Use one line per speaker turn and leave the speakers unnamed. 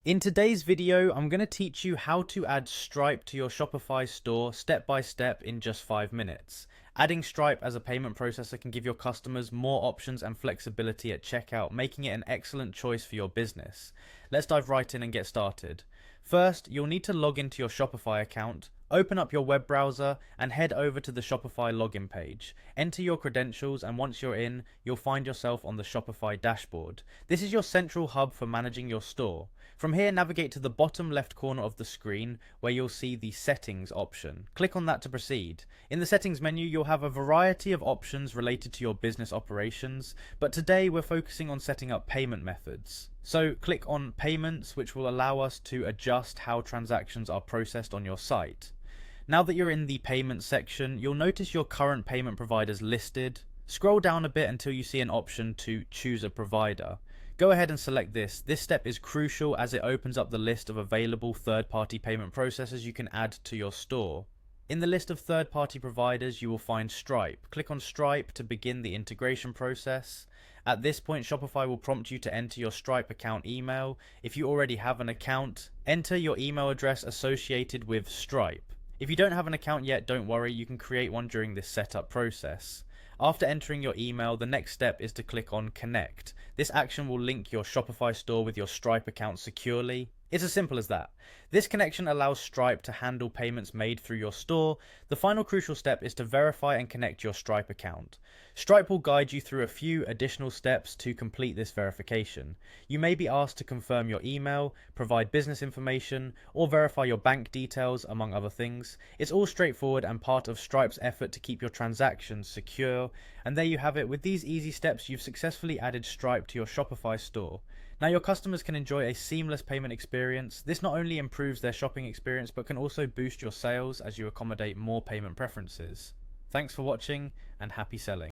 In today's video, I'm going to teach you how to add Stripe to your Shopify store step by step in just 5 minutes. Adding Stripe as a payment processor can give your customers more options and flexibility at checkout, making it an excellent choice for your business. Let's dive right in and get started. First, you'll need to log into your Shopify account. Open up your web browser and head over to the Shopify login page. Enter your credentials, and once you're in, you'll find yourself on the Shopify dashboard. This is your central hub for managing your store. From here, navigate to the bottom left corner of the screen where you'll see the settings option. Click on that to proceed. In the settings menu, you'll have a variety of options related to your business operations, but today we're focusing on setting up payment methods. So click on payments, which will allow us to adjust how transactions are processed on your site. Now that you're in the payments section, you'll notice your current payment providers listed. Scroll down a bit until you see an option to choose a provider. Go ahead and select this. This step is crucial as it opens up the list of available third-party payment processors you can add to your store. In the list of third-party providers, you will find Stripe. Click on Stripe to begin the integration process. At this point, Shopify will prompt you to enter your Stripe account email. If you already have an account, enter your email address associated with Stripe. If you don't have an account yet, don't worry, you can create one during this setup process. After entering your email, the next step is to click on Connect. This action will link your Shopify store with your Stripe account securely. It's as simple as that. This connection allows Stripe to handle payments made through your store. The final crucial step is to verify and connect your Stripe account. Stripe will guide you through a few additional steps to complete this verification. You may be asked to confirm your email, provide business information, or verify your bank details, among other things. It's all straightforward and part of Stripe's effort to keep your transactions secure. And there you have it. With these easy steps, you've successfully added Stripe to your Shopify store. Now your customers can enjoy a seamless payment experience. This not only improves their shopping experience, but can also boost your sales as you accommodate more payment preferences. Thanks for watching and happy selling.